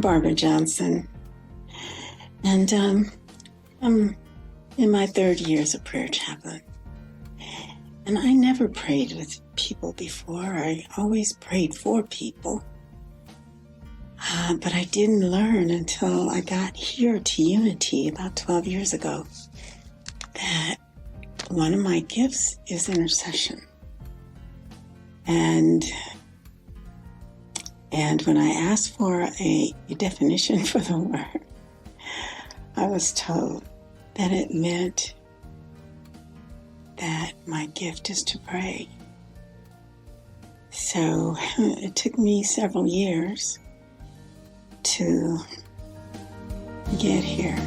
I'm Barbara Johnson, and I'm in my third year as a prayer chaplain. And I never prayed with people before. I always prayed for people. But I didn't learn until I got here to Unity about 12 years ago that one of my gifts is intercession. And when I asked for a definition for the word, I was told that it meant that my gift is to pray. So it took me several years to get here.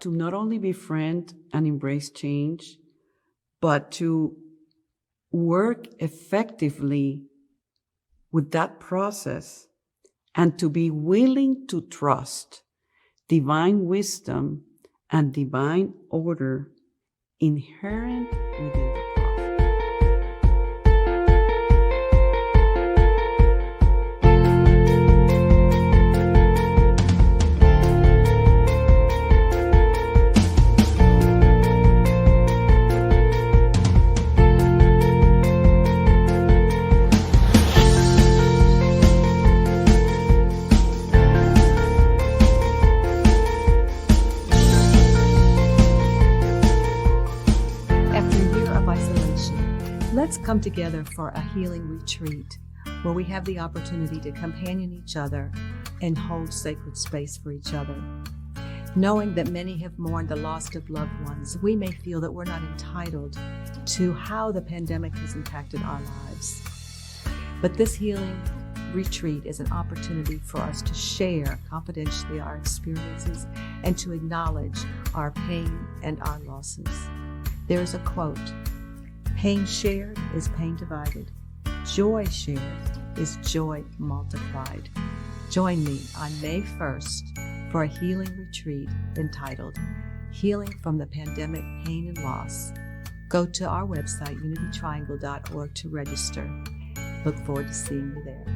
To not only befriend and embrace change, but to work effectively with that process and to be willing to trust divine wisdom and divine order inherent within the process. Let's come together for a healing retreat where we have the opportunity to companion each other and hold sacred space for each other. Knowing that many have mourned the loss of loved ones, we may feel that we're not entitled to how the pandemic has impacted our lives. But this healing retreat is an opportunity for us to share confidentially our experiences and to acknowledge our pain and our losses. There is a quote: "Pain shared is pain divided. Joy shared is joy multiplied." Join me on May 1st for a healing retreat entitled Healing from the Pandemic Pain and Loss. Go to our website, unitytriangle.org, to register. Look forward to seeing you there.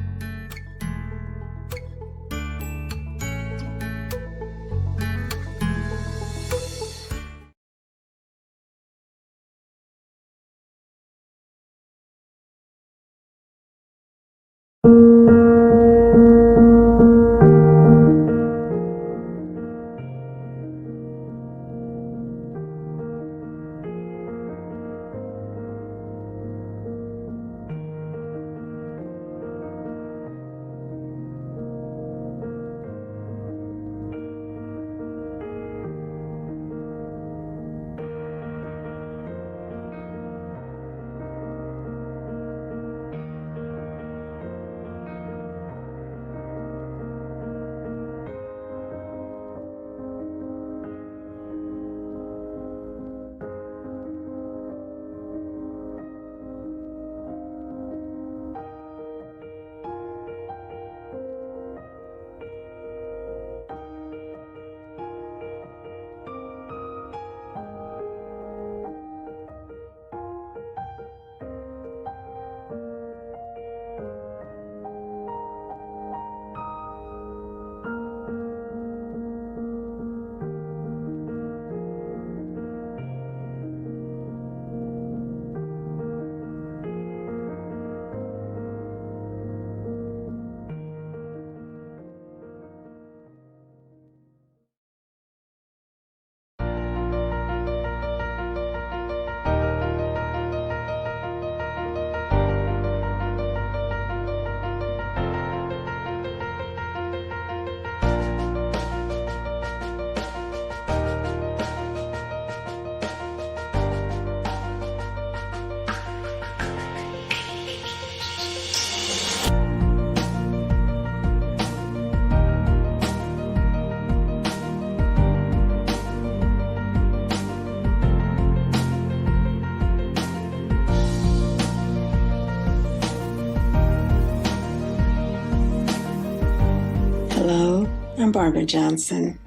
I'm Barbara Johnson,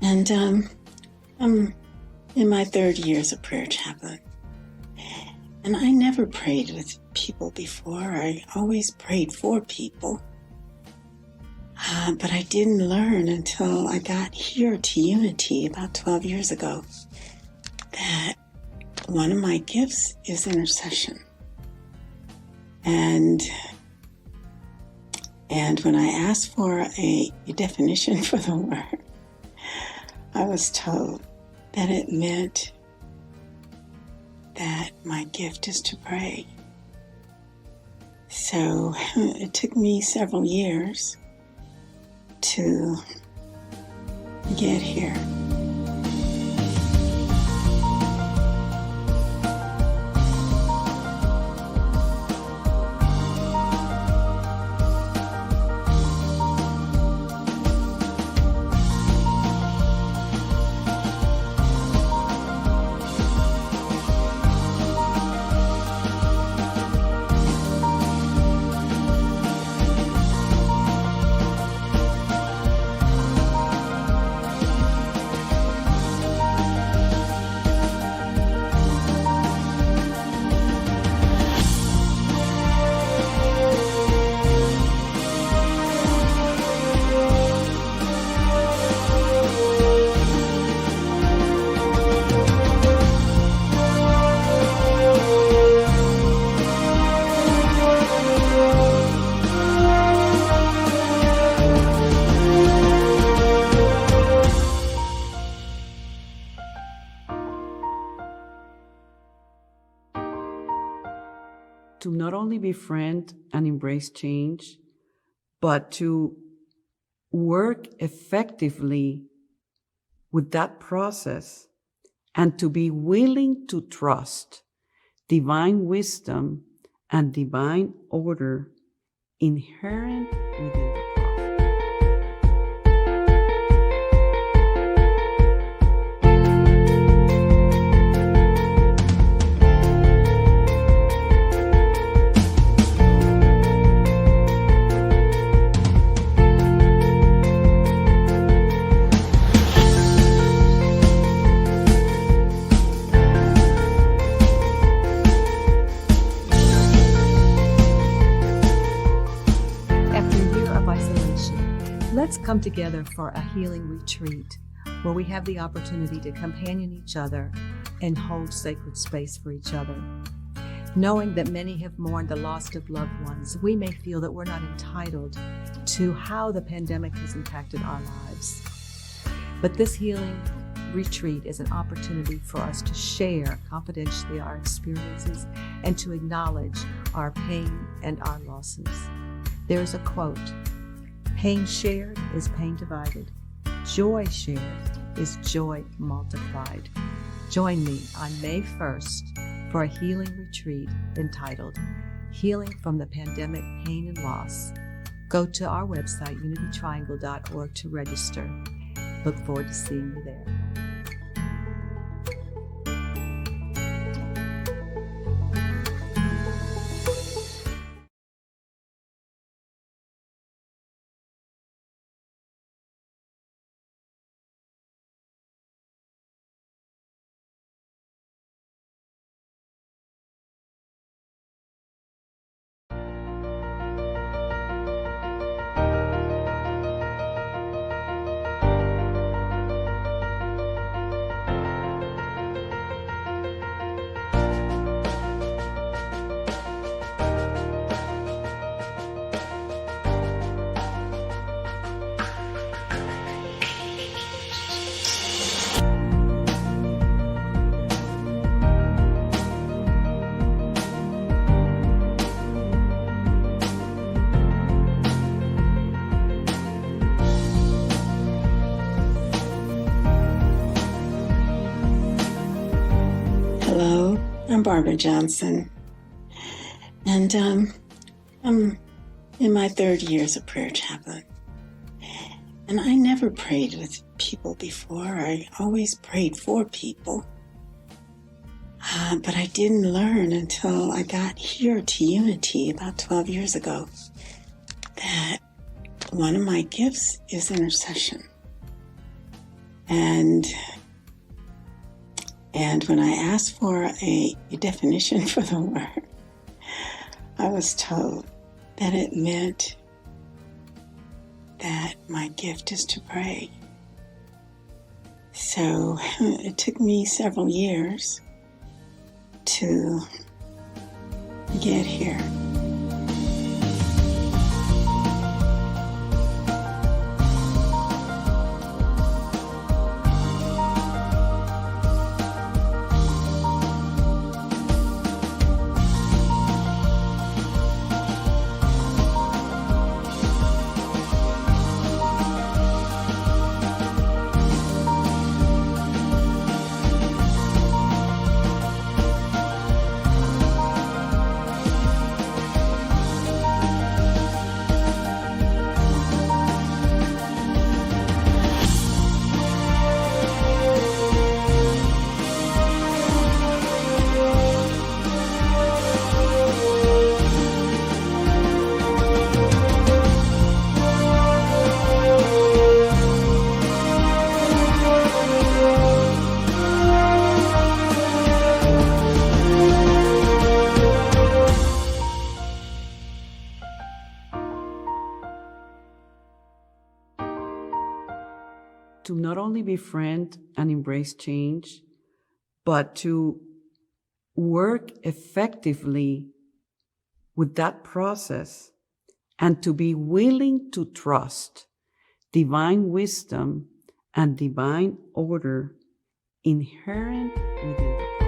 and I'm in my third year as a prayer chaplain. And I never prayed with people before. I always prayed for people. But I didn't learn until I got here to Unity about 12 years ago that one of my gifts is intercession. And when I asked for a definition for the word, I was told that it meant that my gift is to pray. So it took me several years to get here. To not only befriend and embrace change, but to work effectively with that process and to be willing to trust divine wisdom and divine order inherent within the process. Let's come together for a healing retreat where we have the opportunity to companion each other and hold sacred space for each other. Knowing that many have mourned the loss of loved ones, we may feel that we're not entitled to how the pandemic has impacted our lives. But this healing retreat is an opportunity for us to share confidentially our experiences and to acknowledge our pain and our losses. There is a quote: "Pain shared is pain divided. Joy shared is joy multiplied." Join me on May 1st for a healing retreat entitled Healing from the Pandemic Pain and Loss. Go to our website, unitytriangle.org, to register. Look forward to seeing you there. Hello, I'm Barbara Johnson, and I'm in my third year as a prayer chaplain. And I never prayed with people before. I always prayed for people. But I didn't learn until I got here to Unity about 12 years ago that one of my gifts is intercession. And when I asked for a definition for the word, I was told that it meant that my gift is to pray. So it took me several years to get here. To not only befriend and embrace change, but to work effectively with that process and to be willing to trust divine wisdom and divine order inherent within the process.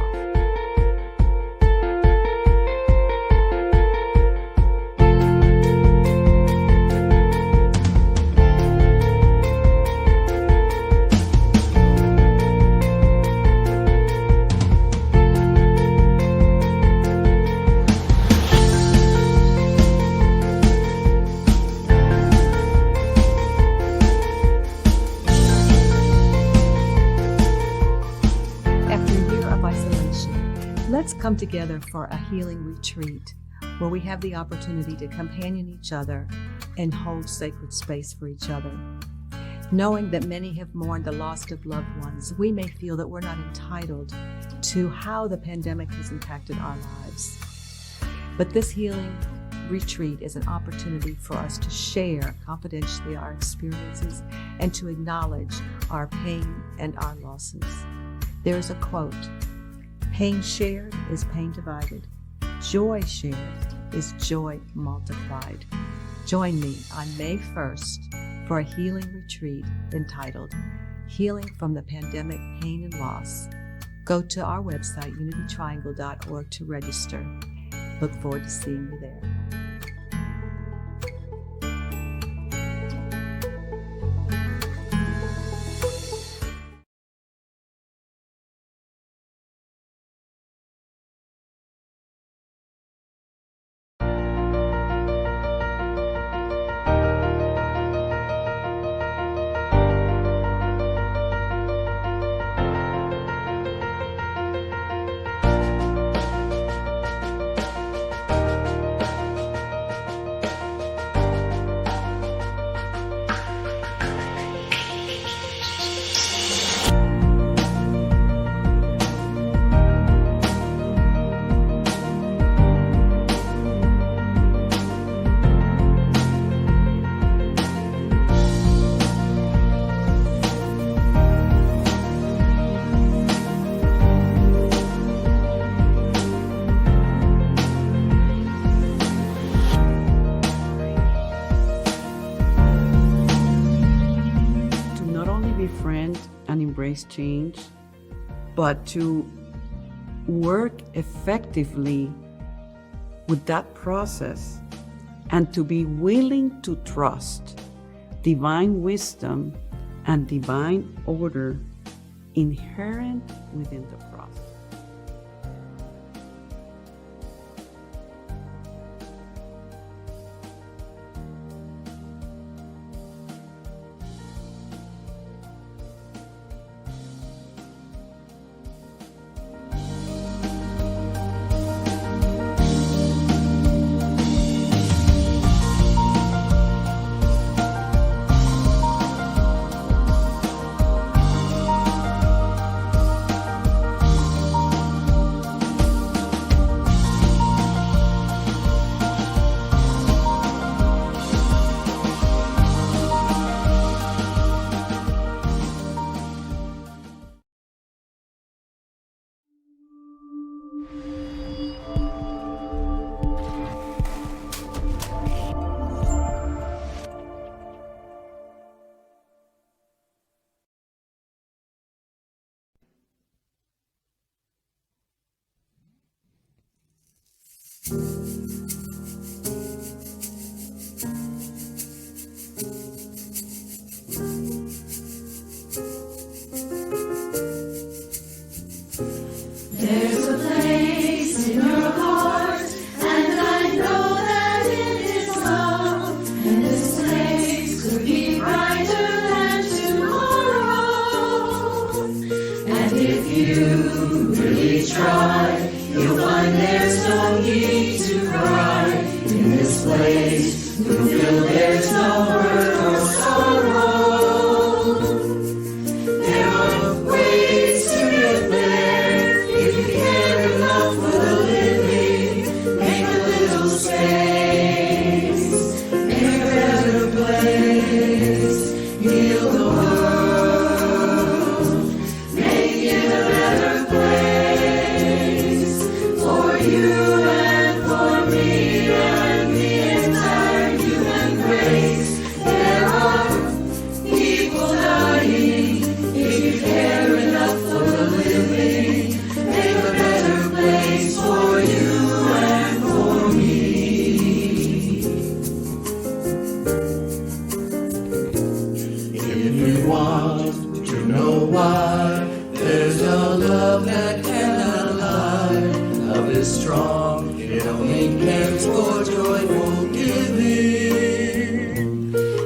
Let's come together for a healing retreat where we have the opportunity to companion each other and hold sacred space for each other. Knowing that many have mourned the loss of loved ones, we may feel that we're not entitled to how the pandemic has impacted our lives. But this healing retreat is an opportunity for us to share confidentially our experiences and to acknowledge our pain and our losses. There is a quote: "Pain shared is pain divided. Joy shared is joy multiplied." Join me on May 1st for a healing retreat entitled Healing from the Pandemic Pain and Loss. Go to our website, unitytriangle.org, to register. Look forward to seeing you there. Befriend and embrace change, but to work effectively with that process and to be willing to trust divine wisdom and divine order inherent within the process. There's a place in your heart, and I know that it is love. And this place could be brighter than tomorrow. And if you really try, you'll find there's no need to cry. In this place, you'll feel there's no hurt or sorrow. There are ways to get there if you care enough for the living. Make a little space, make a better place. Heal the world, make it a better place for you and for me and the entire human race. There are people dying. If you care enough for the living, make a better place for you and for me. If you want to know why, there's no love that cannot lie. Love is strong, it only cares for joyful giving.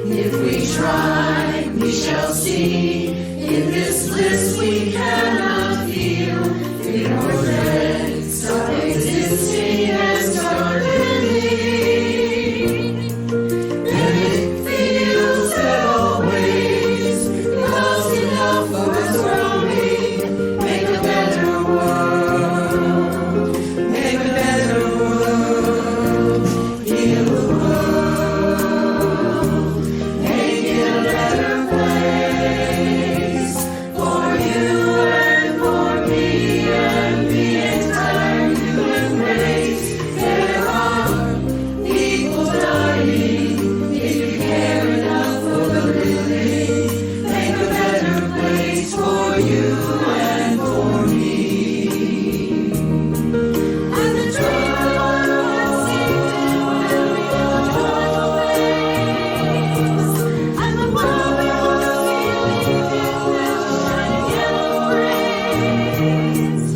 If we try, we shall see. In this bliss we cannot feel. If we're dead, stop existing and start living. And it feels that always love's enough for us growing. Make a better world. Make a better world. Heal the world. Make it a better place for you and for me and the entire human race. There are people dying. If you care enough for the living, make a better place for you and for me. And the dream will be a joyful place, and the world will feel will shine yellow rays.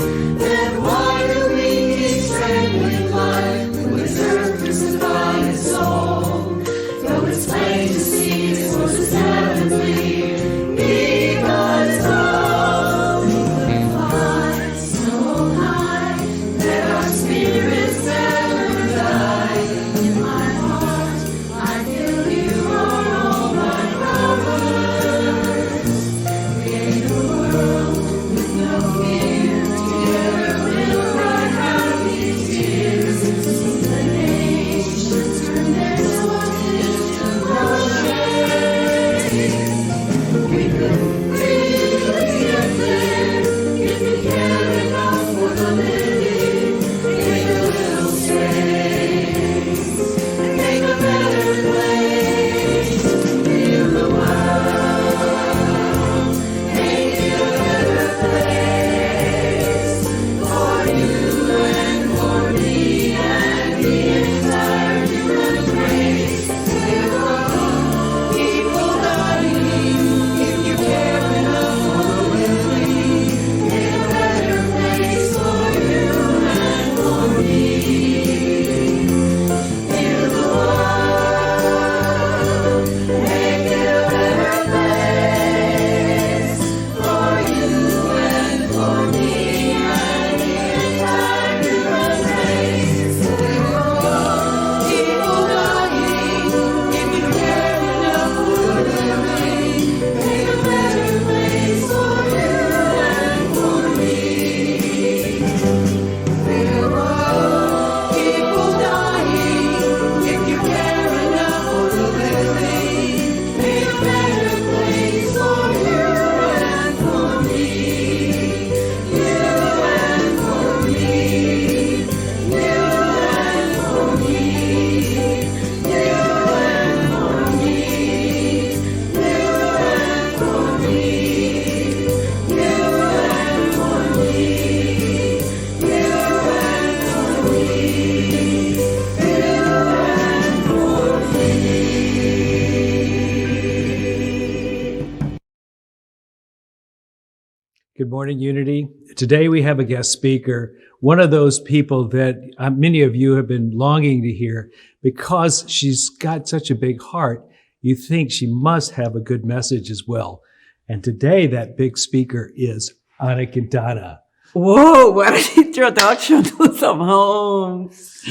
Good morning, Unity. Today we have a guest speaker, one of those people that many of you have been longing to hear because she's got such a big heart. You think she must have a good message as well. And today that big speaker is Ana Quintana. Whoa, what an introduction to some homes.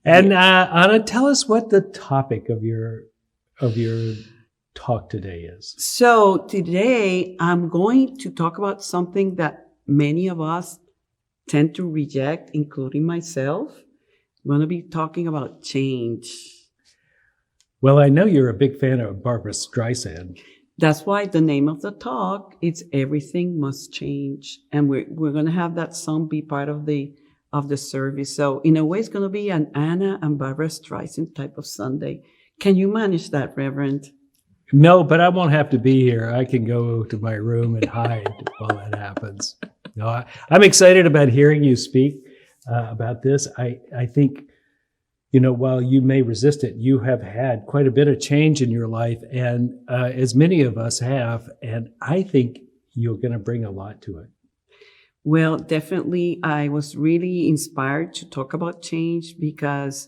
And Ana, tell us what the topic of your talk today is. So today I'm going to talk about something that many of us tend to reject, including myself. I'm going to be talking about change. Well, I know you're a big fan of Barbra Streisand. That's why the name of the talk is Everything Must Change. And we're going to have that song be part of the service. So in a way, it's going to be an Anna and Barbra Streisand type of Sunday. Can you manage that, Reverend? No, but I won't have to be here. I can go to my room and hide while that happens. No, I'm excited about hearing you speak about this. I think, while you may resist it, you have had quite a bit of change in your life, and as many of us have, and I think you're going to bring a lot to it. Well, definitely, I was really inspired to talk about change because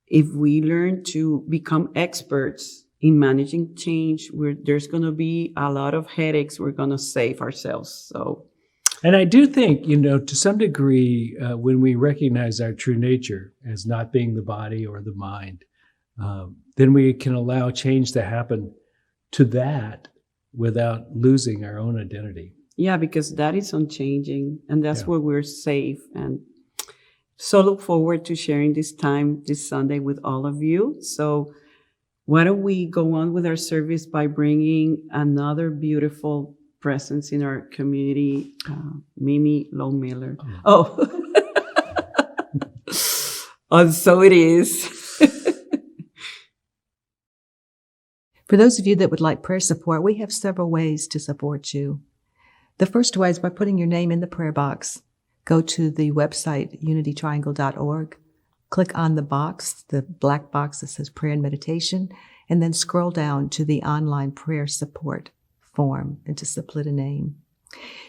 if we learn to become experts in managing change, there's going to be a lot of headaches we're going to save ourselves. And I do think, to some degree, when we recognize our true nature as not being the body or the mind, then we can allow change to happen to that without losing our own identity. Yeah, because that is unchanging, and that's where we're safe. And so look forward to sharing this time this Sunday with all of you. So why don't we go on with our service by bringing another beautiful presence in our community, Mimi Low-Miller. Oh, so it is. For those of you that would like prayer support, we have several ways to support you. The first way is by putting your name in the prayer box. Go to the website, unitytriangle.org. Click on the box, the black box that says prayer and meditation, and then scroll down to the online prayer support form and to submit a name.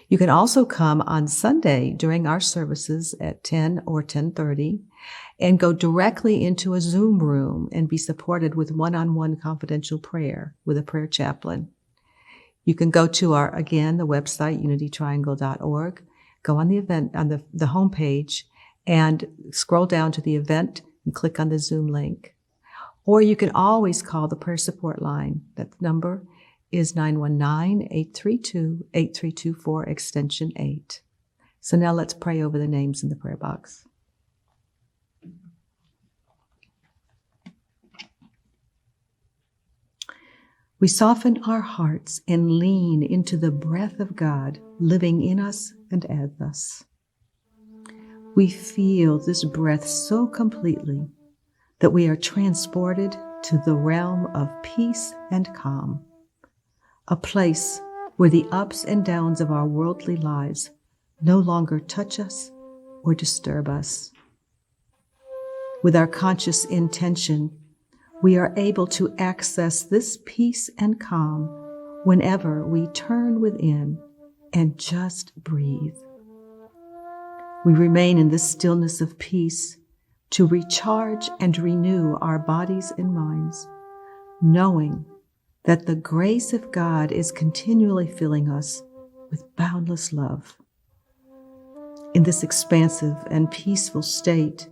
You can also come on Sunday during our services at 10 or 10:30 and go directly into a Zoom room and be supported with one-on-one confidential prayer with a prayer chaplain. You can go to the website, unitytriangle.org, go on the event, on the homepage, and scroll down to the event and click on the Zoom link. Or you can always call the prayer support line. That number is 919-832-8324, extension 8. So now let's pray over the names in the prayer box. We soften our hearts and lean into the breath of God living in us and as us. We feel this breath so completely that we are transported to the realm of peace and calm, a place where the ups and downs of our worldly lives no longer touch us or disturb us. With our conscious intention, we are able to access this peace and calm whenever we turn within and just breathe. We remain in this stillness of peace to recharge and renew our bodies and minds, knowing that the grace of God is continually filling us with boundless love. In this expansive and peaceful state,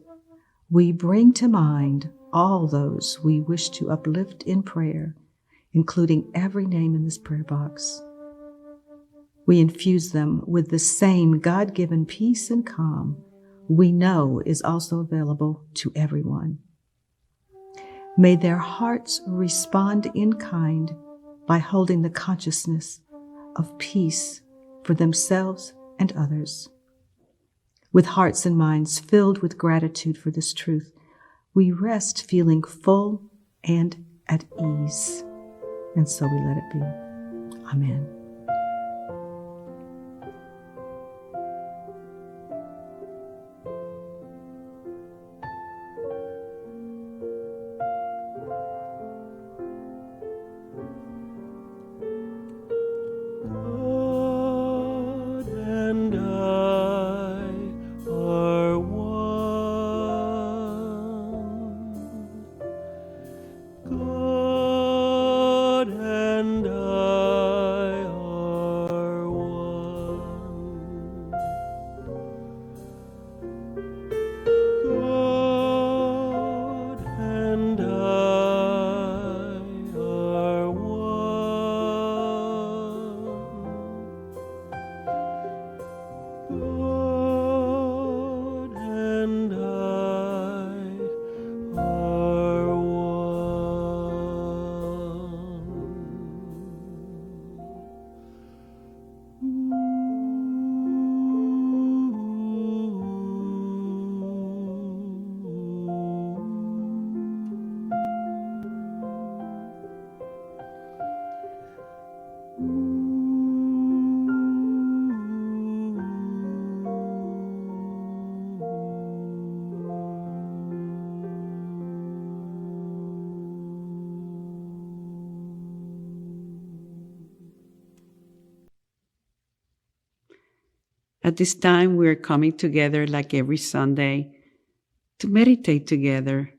we bring to mind all those we wish to uplift in prayer, including every name in this prayer box. We infuse them with the same God-given peace and calm we know is also available to everyone. May their hearts respond in kind by holding the consciousness of peace for themselves and others. With hearts and minds filled with gratitude for this truth, we rest feeling full and at ease. And so we let it be. Amen. At this time, we're coming together like every Sunday to meditate together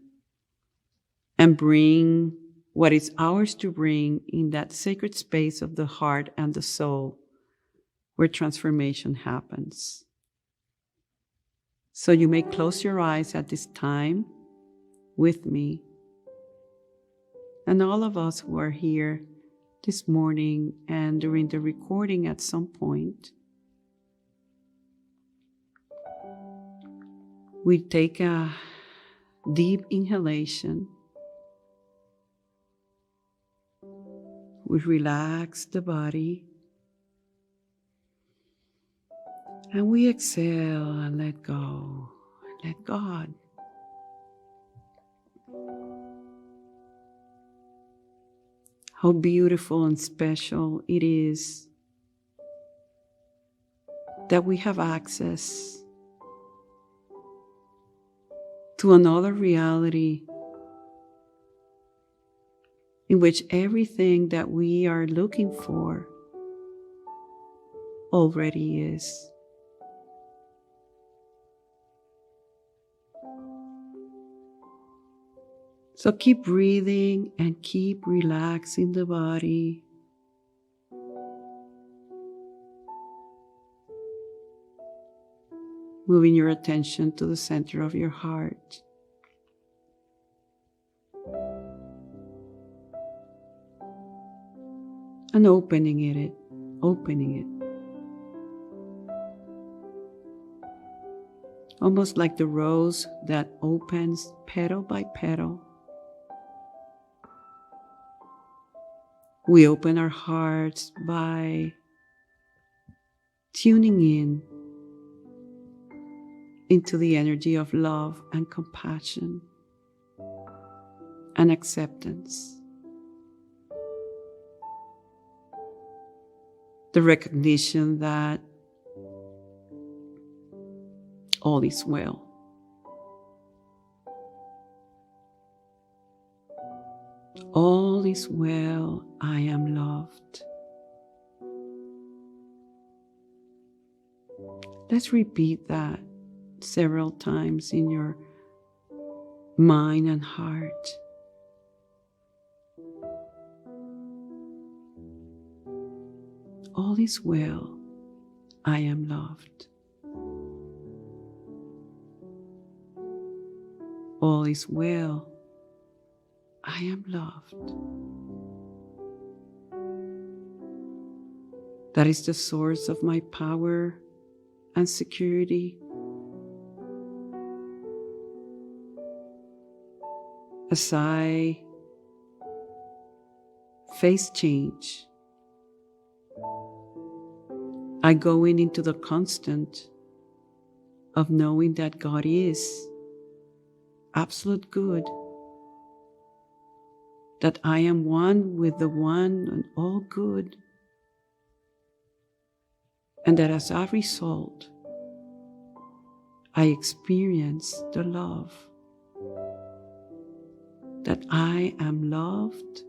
and bring what is ours to bring in that sacred space of the heart and the soul where transformation happens. So you may close your eyes at this time with me and all of us who are here this morning and during the recording at some point. We take a deep inhalation. We relax the body. And we exhale and let go. Let God. How beautiful and special it is that we have access to another reality in which everything that we are looking for already is. So keep breathing and keep relaxing the body. Moving your attention to the center of your heart. And opening it. Almost like the rose that opens petal by petal. We open our hearts by tuning in into the energy of love and compassion and acceptance. The recognition that all is well. All is well, I am loved. Let's repeat that several times in your mind and heart. All is well, I am loved. All is well, I am loved. That is the source of my power and security. As I face change, I go into the constant of knowing that God is absolute good, that I am one with the one and all good, and that as a result, I experience the love, that I am loved,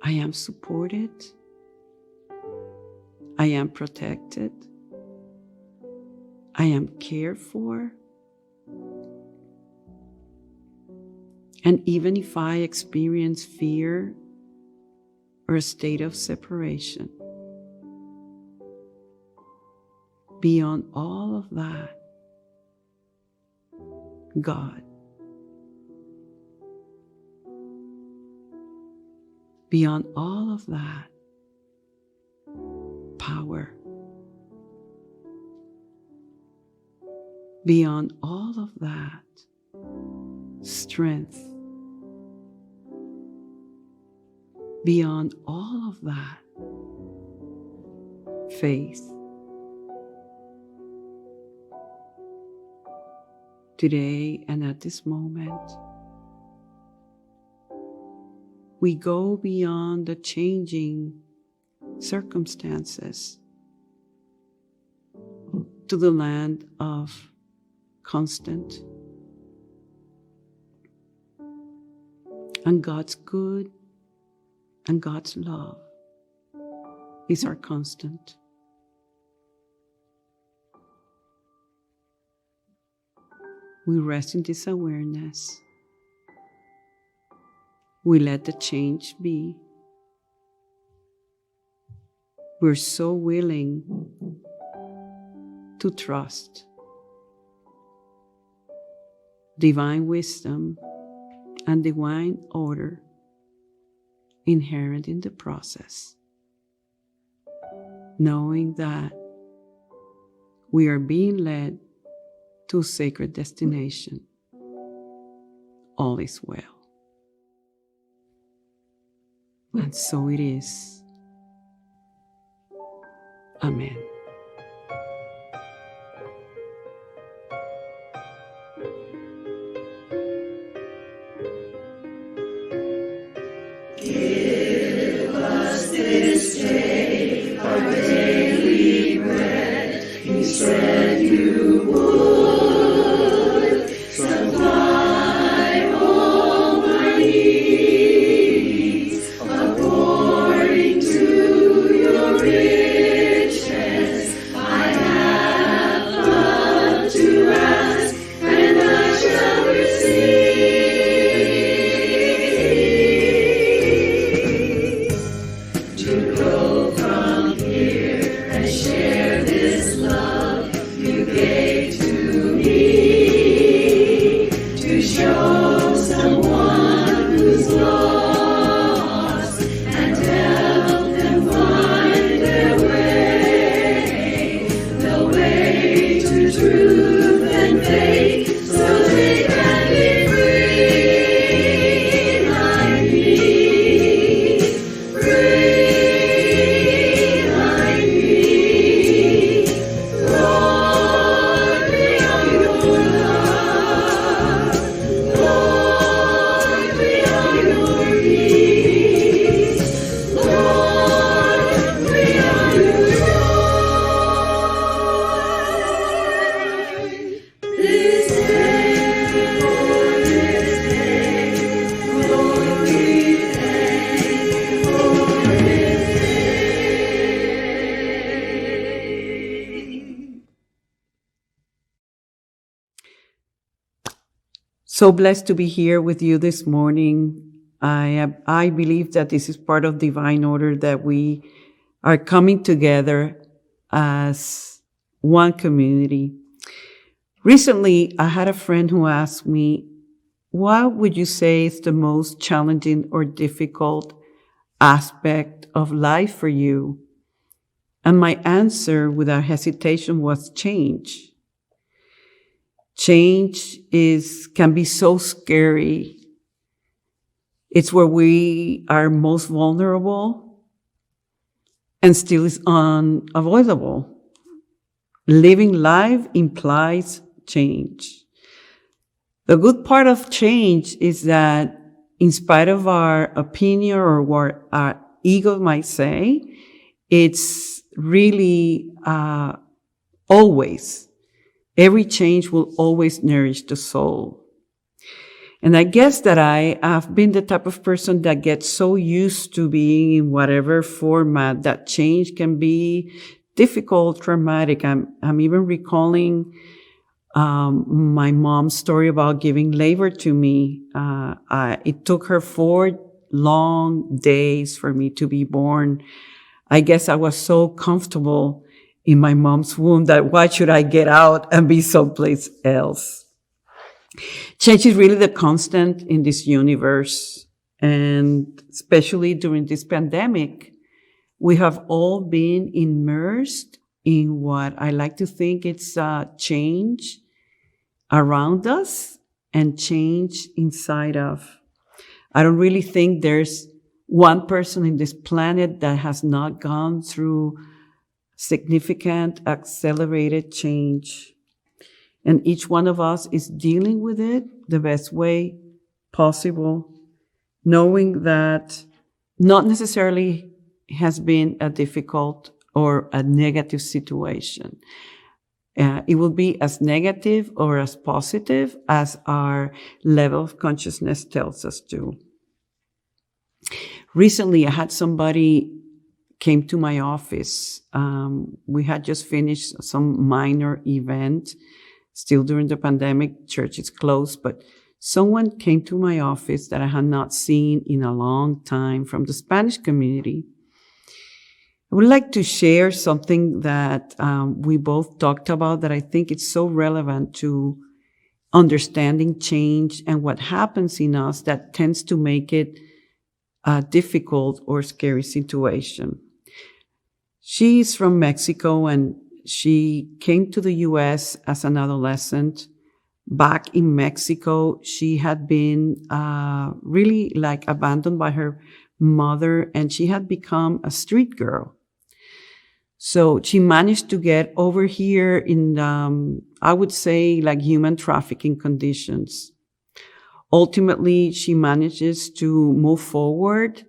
I am supported, I am protected, I am cared for. And even if I experience fear or a state of separation, beyond all of that, God. Beyond all of that, power. Beyond all of that, strength. Beyond all of that, faith. Today and at this moment, we go beyond the changing circumstances to the land of constant and God's good and God's love is our constant. We rest in this awareness. We let the change be. We're so willing to trust divine wisdom and divine order inherent in the process, knowing that we are being led to a sacred destination. All is well. And so it is. Amen. Give us this day our daily bread. You said you would supply all my needs according to your riches. I have come to ask, and I shall receive. To go from here and share this love you gave to me, to show someone who's lost and help them find their way, the way to truth and faith, so they can be free like me, free like me. Lord, beyond your love, Lord, beyond your peace, Lord, beyond your joy. This day, Lord, this day, Lord, we thank for this day. So blessed to be here with you this morning. I believe that this is part of divine order, that we are coming together as one community. Recently, I had a friend who asked me, what would you say is the most challenging or difficult aspect of life for you? And my answer without hesitation was change. Change can be so scary. It's where we are most vulnerable and still is unavoidable. Living life implies change. The good part of change is that in spite of our opinion or what our ego might say, it's really always, every change will always nourish the soul. And I guess that I've been the type of person that gets so used to being in whatever format that change can be difficult, traumatic. I'm even recalling my mom's story about giving labor to me. It took her 4 long days for me to be born. I guess I was so comfortable in my mom's womb that why should I get out and be someplace else? Change is really the constant in this universe. And especially during this pandemic, we have all been immersed in what I like to think it's change around us and change inside of. I don't really think there's one person in this planet that has not gone through significant accelerated change. And each one of us is dealing with it the best way possible, knowing that not necessarily has been a difficult or a negative situation. It will be as negative or as positive as our level of consciousness tells us to. Recently, I had somebody came to my office. We had just finished some minor event, still during the pandemic, church is closed, but someone came to my office that I had not seen in a long time from the Spanish community. I would like to share something that we both talked about that I think it's so relevant to understanding change and what happens in us that tends to make it a difficult or scary situation. She's from Mexico and she came to the U.S. as an adolescent. Back in Mexico, she had been really like abandoned by her mother and she had become a street girl. So she managed to get over here in, I would say, like human trafficking conditions. Ultimately, she manages to move forward,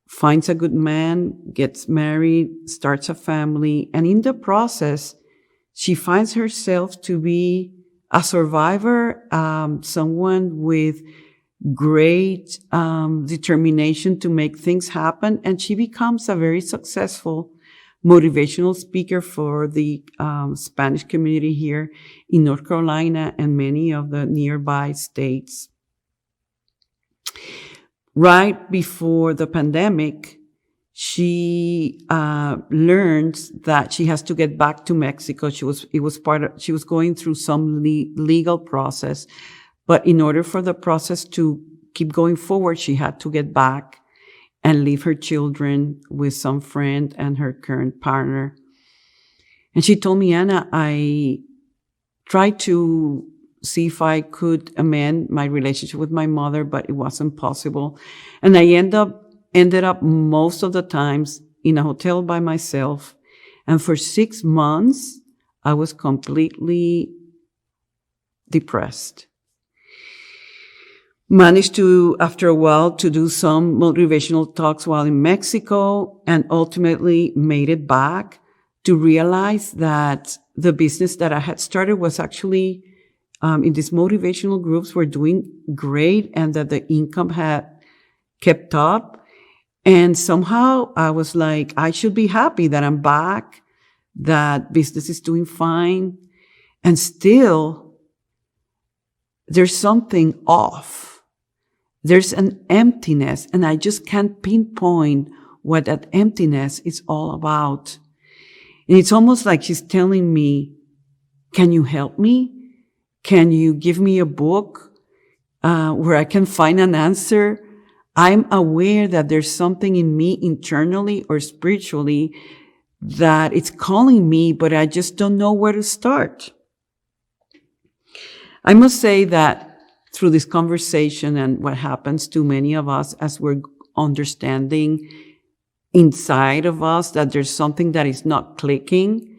finds a good man, gets married, starts a family, and in the process, she finds herself to be a survivor, someone with great determination to make things happen, and she becomes a very successful motivational speaker for the Spanish community here in North Carolina and many of the nearby states. Right before the pandemic, she learns that she has to get back to Mexico. She was going through some legal process, but in order for the process to keep going forward, she had to get back and leave her children with some friend and her current partner. And she told me, Anna, I tried to see if I could amend my relationship with my mother, but it wasn't possible. And I ended up most of the times in a hotel by myself. And for 6 months, I was completely depressed. Managed to, after a while, to do some motivational talks while in Mexico and ultimately made it back to realize that the business that I had started was actually, in these motivational groups were doing great and that the income had kept up. And somehow I was like, I should be happy that I'm back, that business is doing fine. And still, there's something off. There's an emptiness, and I just can't pinpoint what that emptiness is all about. And it's almost like she's telling me, can you help me? Can you give me a book where I can find an answer? I'm aware that there's something in me internally or spiritually that it's calling me, but I just don't know where to start. I must say that through this conversation and what happens to many of us as we're understanding inside of us that there's something that is not clicking,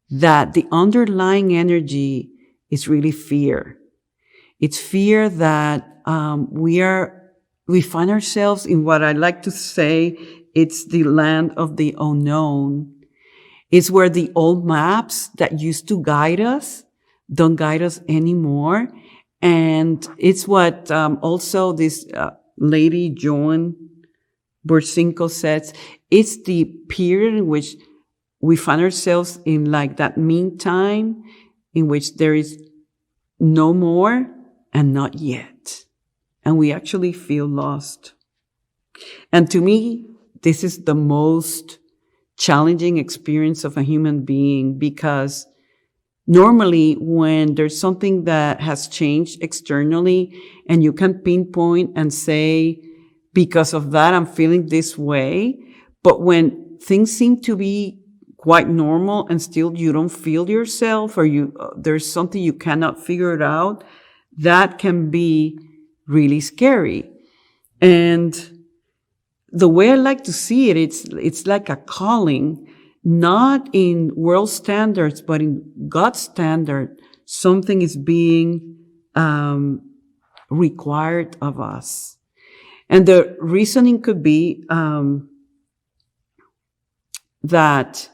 that the underlying energy is really fear. It's fear that we find ourselves in what I like to say, it's the land of the unknown. It's where the old maps that used to guide us don't guide us anymore. And it's what also this lady, Joan Bursinko, says. It's the period in which we find ourselves in like that meantime in which there is no more and not yet. And we actually feel lost. And to me, this is the most challenging experience of a human being because normally, when there's something that has changed externally and you can pinpoint and say, because of that, I'm feeling this way. But when things seem to be quite normal and still you don't feel yourself or there's something you cannot figure it out, that can be really scary. And the way I like to see it, it's like a calling. Not in world standards, but in God's standard, something is being required of us. And the reasoning could be that,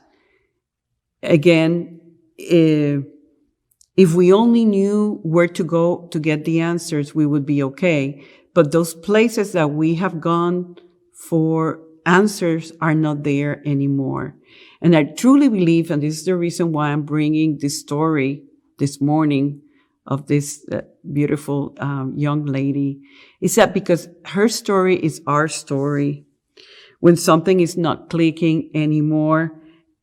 again, if we only knew where to go to get the answers, we would be okay. But those places that we have gone for answers are not there anymore. And I truly believe, and this is the reason why I'm bringing this story this morning of this beautiful young lady is that because her story is our story. When something is not clicking anymore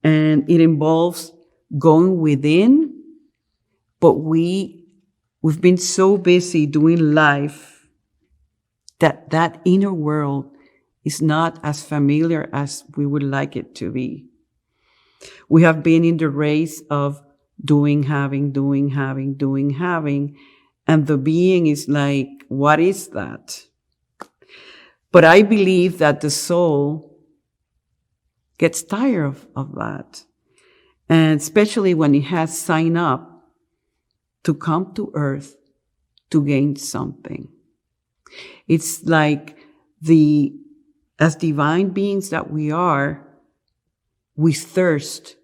and it involves going within, but we've been so busy doing life that inner world is not as familiar as we would like it to be. We have been in the race of doing, having, and the being is like, what is that? But I believe that the soul gets tired of that. And especially when it has signed up to come to earth to gain something. It's like as divine beings that we are, we thirst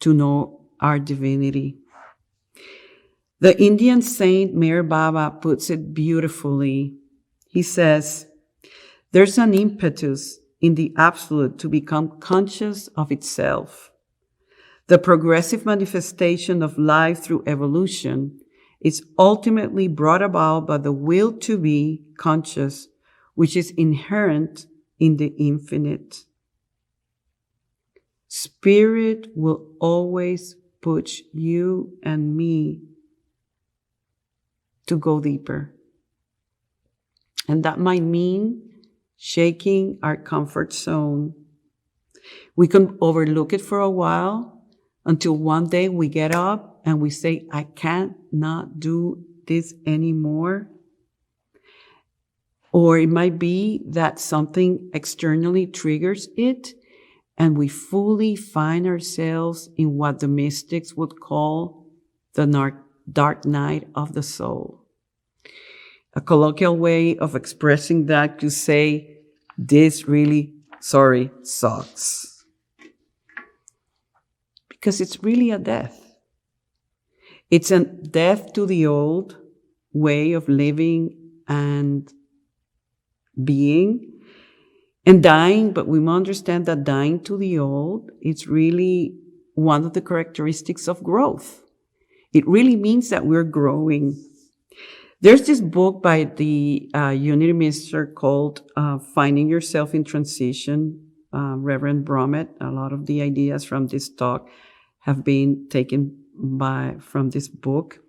to know our divinity. The Indian saint Meher Baba puts it beautifully. He says, there's an impetus in the absolute to become conscious of itself. The progressive manifestation of life through evolution is ultimately brought about by the will to be conscious, which is inherent in the infinite. Spirit will always push you and me to go deeper. And that might mean shaking our comfort zone. We can overlook it for a while until one day we get up and we say, I can't not do this anymore. Or it might be that something externally triggers it and we fully find ourselves in what the mystics would call the dark night of the soul. A colloquial way of expressing that to say, this really, sucks. Because it's really a death. It's a death to the old way of living and being and dying, but we must understand that dying to the old is really one of the characteristics of growth. It really means that we're growing. There's this book by the Unity minister called Finding Yourself in Transition, Reverend Bromett. A lot of the ideas from this talk have been taken from this book.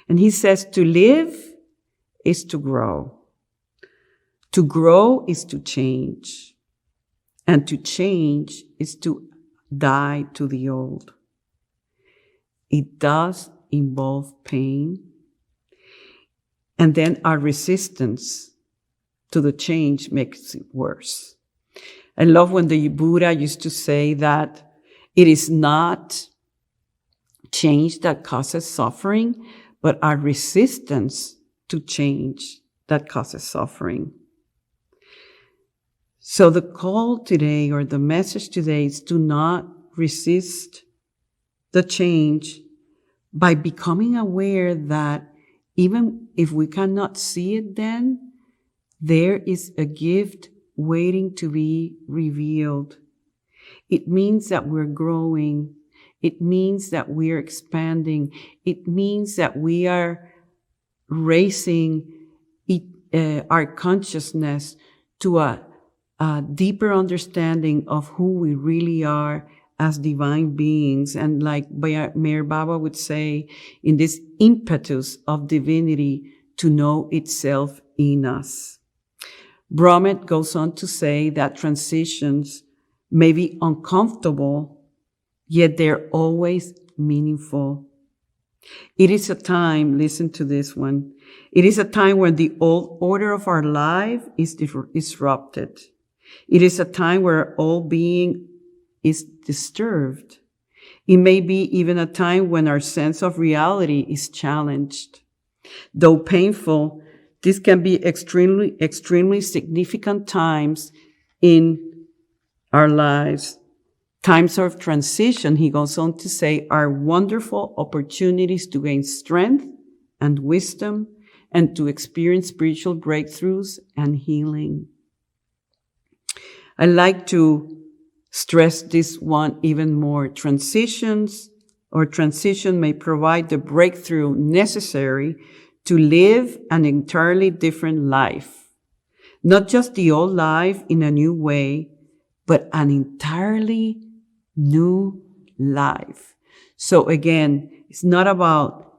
And he says, to live is to grow. To grow is to change. And to change is to die to the old. It does involve pain. And then our resistance to the change makes it worse. I love when the Buddha used to say that it is not change that causes suffering, but our resistance to change that causes suffering. So the call today, or the message today, is to not resist the change by becoming aware that even if we cannot see it then, there is a gift waiting to be revealed. It means that we're growing. It means that we are expanding. It means that we are raising our consciousness to a deeper understanding of who we really are as divine beings. And like Meher Baba would say, in this impetus of divinity to know itself in us. Bromett goes on to say that transitions may be uncomfortable, yet they're always meaningful. It is a time, listen to this one, it is a time when the old order of our life is disrupted. It is a time where all being is disturbed. It may be even a time when our sense of reality is challenged. Though painful, this can be extremely significant times in our lives. Times of transition, he goes on to say, are wonderful opportunities to gain strength and wisdom and to experience spiritual breakthroughs and healing. I like to stress this one even more. Transitions or transition may provide the breakthrough necessary to live an entirely different life. Not just the old life in a new way, but an entirely new life. So again, it's not about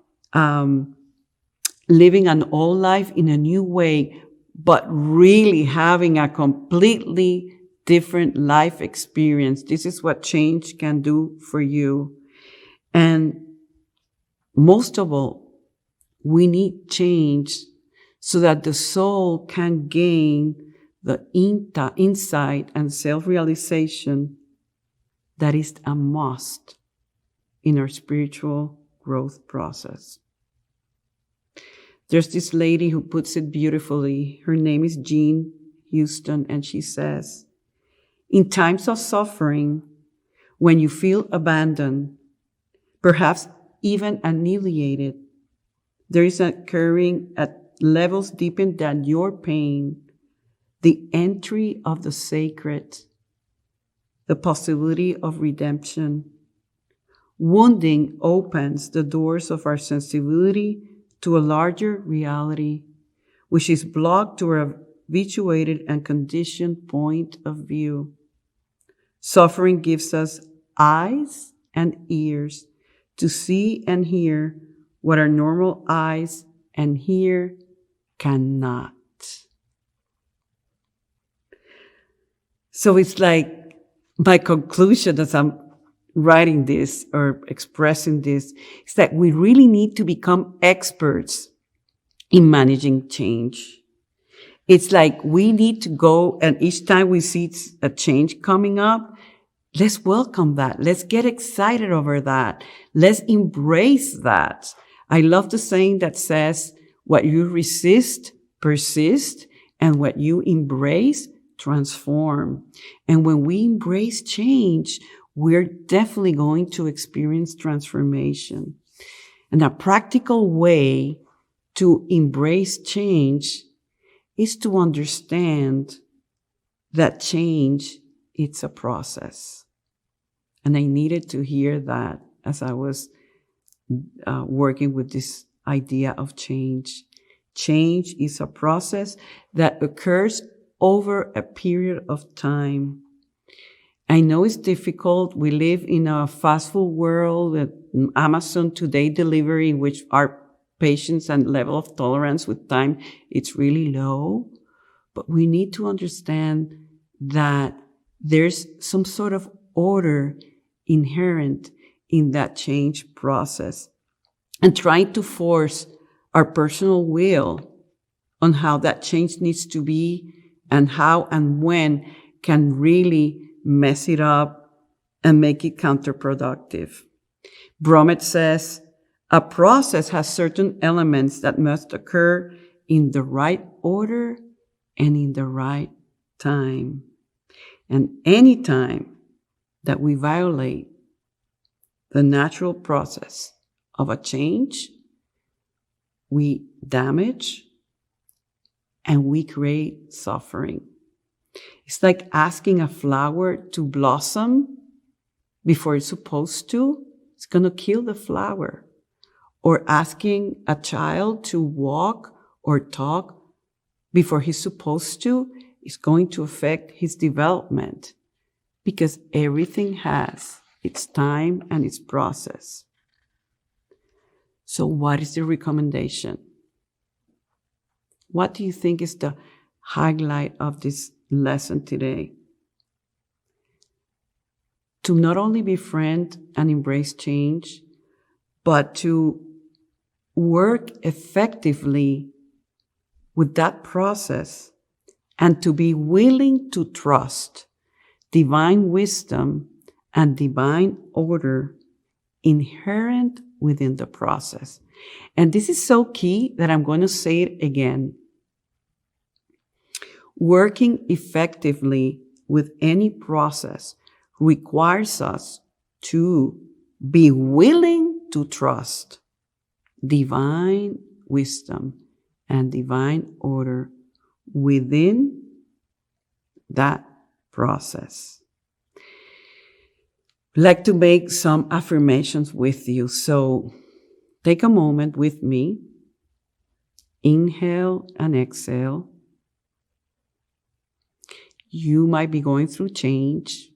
living an old life in a new way, but really having a completely different life experience. This is what change can do for you. And most of all, we need change so that the soul can gain the insight and self-realization that is a must in our spiritual growth process. There's this lady who puts it beautifully. Her name is Jean Houston, and she says, in times of suffering, when you feel abandoned, perhaps even annihilated, there is occurring at levels deeper than your pain, the entry of the sacred, the possibility of redemption. Wounding opens the doors of our sensibility to a larger reality, which is blocked to a habituated and conditioned point of view. Suffering gives us eyes and ears to see and hear what our normal eyes and hear cannot. So it's like my conclusion as I'm writing this or expressing this is that we really need to become experts in managing change. It's like we need to go, and each time we see a change coming up, let's welcome that. Let's get excited over that. Let's embrace that. I love the saying that says, what you resist, persist, and what you embrace, transform. And when we embrace change, we're definitely going to experience transformation. And a practical way to embrace change is to understand that change, it's a process. And I needed to hear that as I was working with this idea of change. Change is a process that occurs over a period of time. I know it's difficult. We live in a fast food world with Amazon Today delivery, in which our patience and level of tolerance with time, it's really low. But we need to understand that there's some sort of order inherent in that change process, and trying to force our personal will on how that change needs to be and how and when can really mess it up and make it counterproductive. Bromet says, a process has certain elements that must occur in the right order and in the right time. And any time that we violate the natural process of a change, we damage and we create suffering. It's like asking a flower to blossom before it's supposed to. It's going to kill the flower. Or asking a child to walk or talk before he's supposed to is going to affect his development, because everything has its time and its process. So what is the recommendation? What do you think is the highlight of this lesson today? To not only befriend and embrace change, but to work effectively with that process and to be willing to trust divine wisdom and divine order inherent within the process. And this is so key that I'm going to say it again. Working effectively with any process requires us to be willing to trust divine wisdom and divine order within that process. like to make some affirmations with you. So take a moment with me. Inhale and exhale. You might be going through change.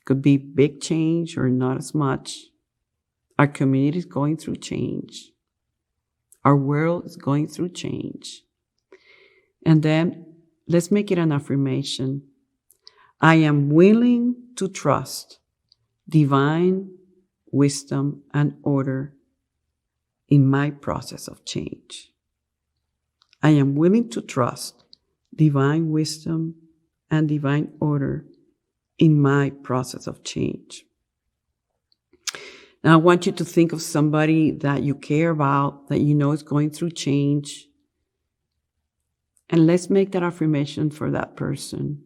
Could be big change or not as much. Our community is going through change. Our world is going through change. And then let's make it an affirmation. I am willing to trust divine wisdom and order in my process of change. I am willing to trust divine wisdom and divine order in my process of change. Now, I want you to think of somebody that you care about, that you know is going through change. And let's make that affirmation for that person.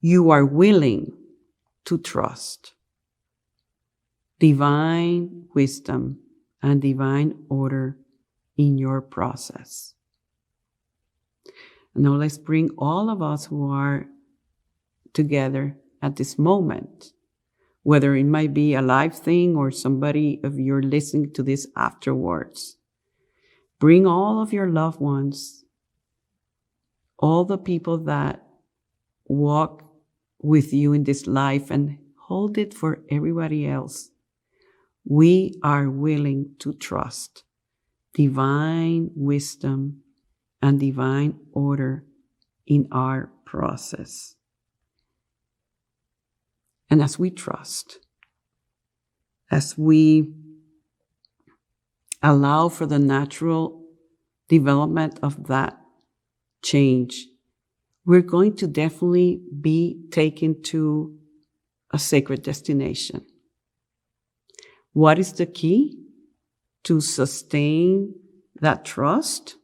You are willing to trust divine wisdom and divine order in your process. Now let's bring all of us who are together at this moment, whether it might be a live thing or somebody of you're listening to this afterwards. Bring all of your loved ones, all the people that walk with you in this life, and hold it for everybody else. We are willing to trust divine wisdom and divine order in our process. And as we trust, as we allow for the natural development of that change, we're going to definitely be taken to a sacred destination. What is the key to sustain that trust?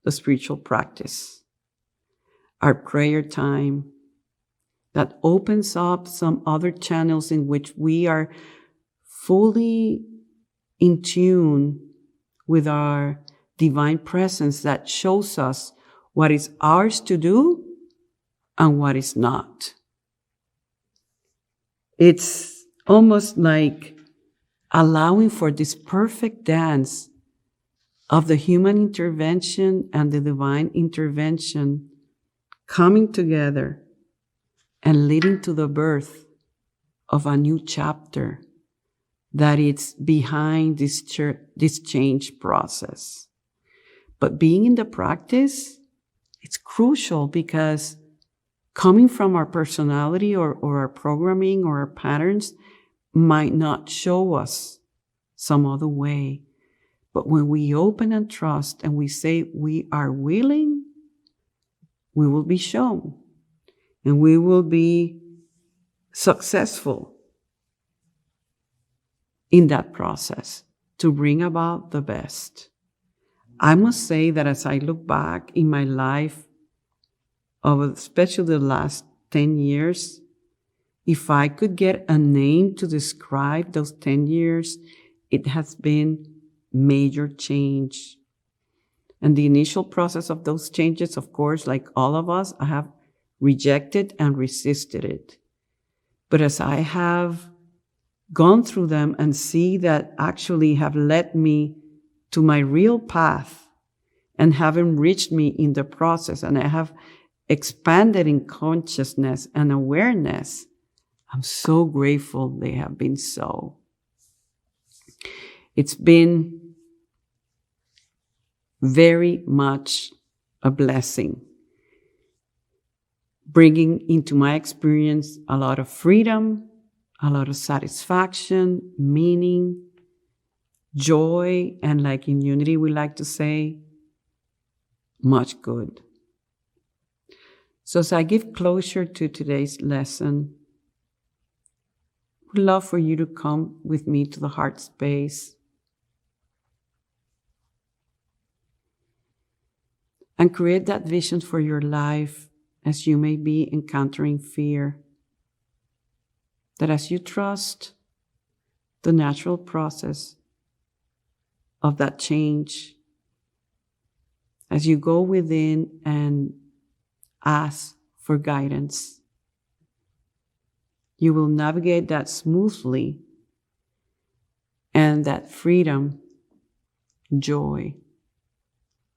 The spiritual practice, our prayer time, that opens up some other channels in which we are fully in tune with our divine presence that shows us what is ours to do and what is not. It's almost like allowing for this perfect dance of the human intervention and the divine intervention coming together and leading to the birth of a new chapter that is behind this change process. But being in the practice, it's crucial, because coming from our personality or our programming or our patterns might not show us some other way. But when we open and trust and we say we are willing, we will be shown and we will be successful in that process to bring about the best. I must say that as I look back in my life, especially the last 10 years, if I could get a name to describe those 10 years, it has been major change. And the initial process of those changes, of course, like all of us, I have rejected and resisted it. But as I have gone through them and see that actually have led me to my real path and have enriched me in the process, and I have expanded in consciousness and awareness, I'm so grateful they have been so. It's been very much a blessing, bringing into my experience a lot of freedom, a lot of satisfaction, meaning, joy, and like in Unity we like to say, much good. So as I give closure to today's lesson, I would love for you to come with me to the heart space and create that vision for your life as you may be encountering fear. That as you trust the natural process of that change, as you go within and ask for guidance, you will navigate that smoothly, and that freedom, joy,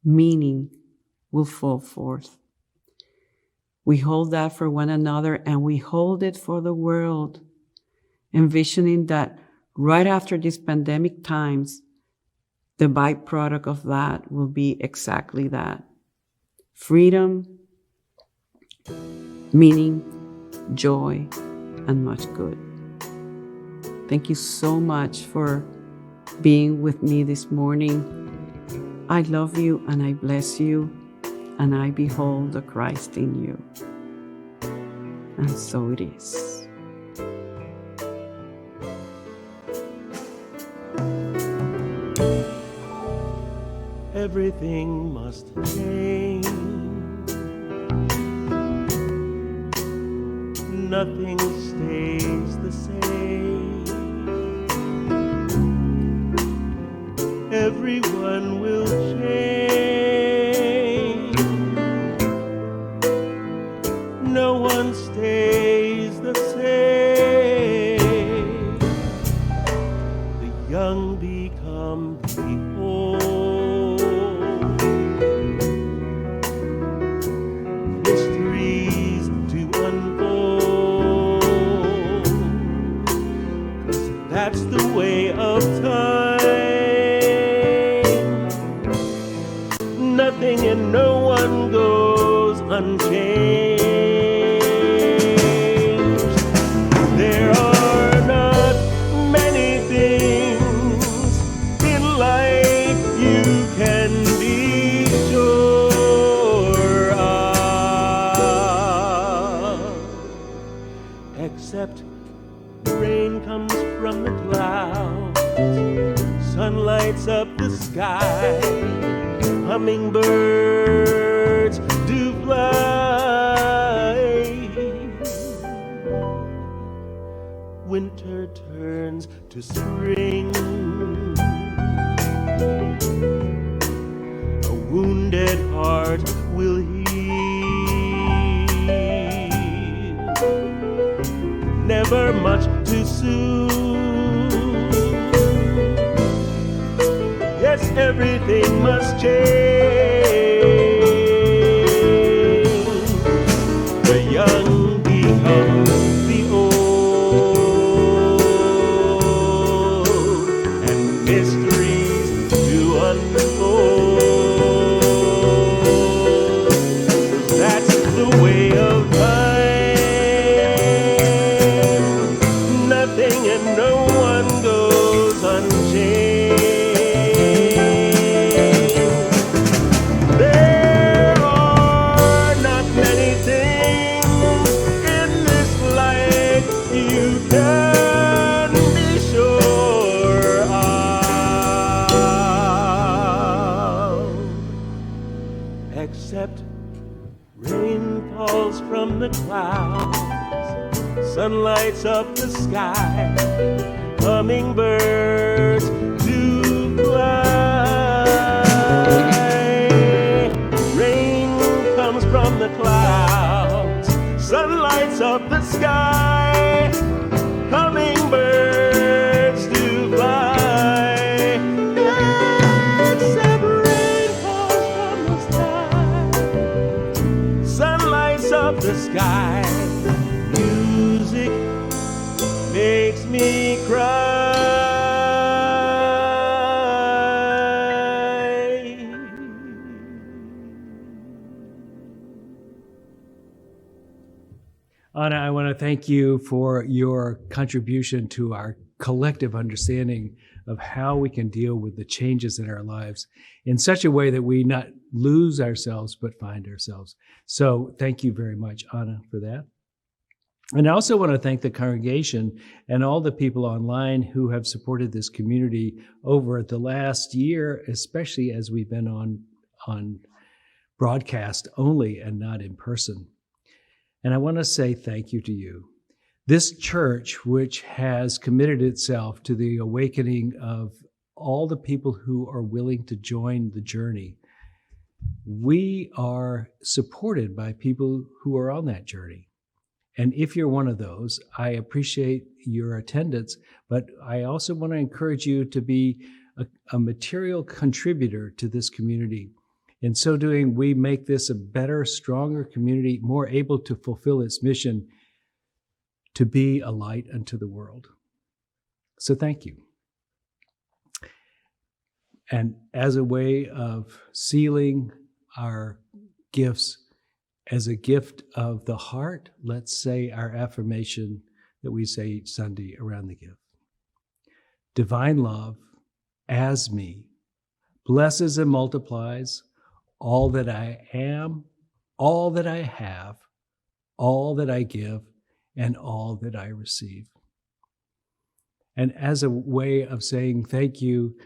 meaning will fall forth. We hold that for one another, and we hold it for the world, envisioning that right after these pandemic times, the byproduct of that will be exactly that. Freedom, meaning, joy, and much good. Thank you so much for being with me this morning. I love you and I bless you, and I behold the Christ in you. And so it is. Everything must change. Nothing stays the same. Everyone will change. No one stays the same. The young become the old. Mysteries to unfold. 'Cause that's the way of time. Nothing and no one goes unchanged. There are not many things in life you can be sure of, except rain comes from the clouds, sun lights up the sky, hummingbirds do fly. Winter turns to spring. A wounded heart will heal. Never much too soon. Yes, everything must change. The young become the old, and mysteries to unfold. That's the way of time. Nothing and no one goes unchanged. There are not many things in this life you can be sure of, except rain falls from the clouds, sun lights up the sky, hummingbirds do fly. Rain comes from the clouds, sun lights up the sky, hummingbirds do fly. Except rain falls from the sky, sun lights up the sky, music makes me cry. Anna, I want to thank you for your contribution to our collective understanding of how we can deal with the changes in our lives in such a way that we not lose ourselves, but find ourselves. So thank you very much, Anna, for that. And I also want to thank the congregation and all the people online who have supported this community over the last year, especially as we've been on broadcast only and not in person. And I want to say thank you to you. This church, which has committed itself to the awakening of all the people who are willing to join the journey, we are supported by people who are on that journey. And if you're one of those, I appreciate your attendance, but I also want to encourage you to be a material contributor to this community. In so doing, we make this a better, stronger community, more able to fulfill its mission to be a light unto the world. So thank you. And as a way of sealing our gifts, as a gift of the heart, let's say our affirmation that we say each Sunday around the gift. Divine love, as me, blesses and multiplies all that I am, all that I have, all that I give, and all that I receive. And as a way of saying thank you,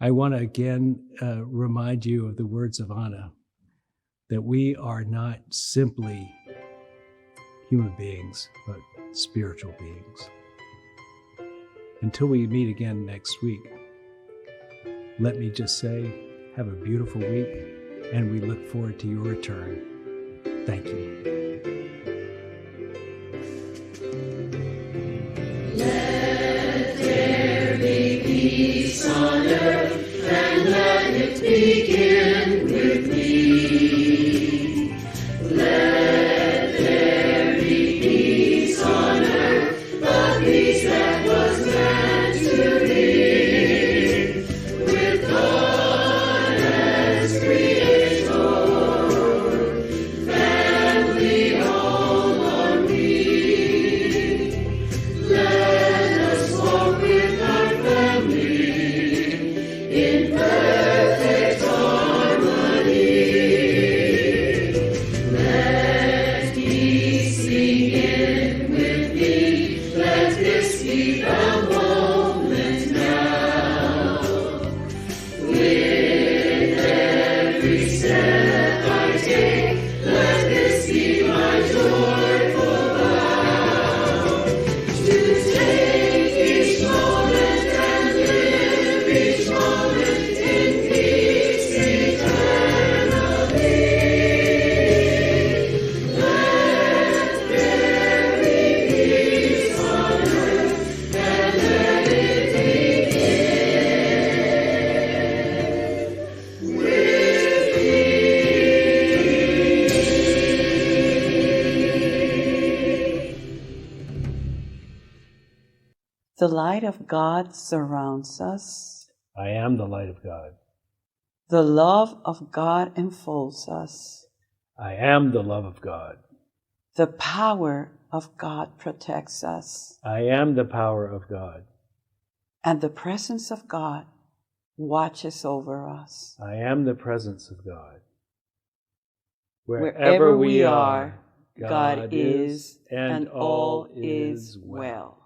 I want to again remind you of the words of Anna, that we are not simply human beings, but spiritual beings. Until we meet again next week, let me just say, have a beautiful week, and we look forward to your return. Thank you. Let there be peace on earth, and let it begin with me. Let there be peace on earth, the peace that was meant to be, with God as Creator, family all on me. Let us walk with our family in perfect harmony. Let peace begin with me. Let this be the moment now. With every step I take, let this be my joyful vow. To take each moment and live each moment in peace eternally. Let there be peace on earth, and let it begin with me. The light of God surrounds us. I am the light of God. The love of God enfolds us. I am the love of God. The power of God protects us. I am the power of God. And the presence of God watches over us. I am the presence of God. Wherever we are, God is, and all is well.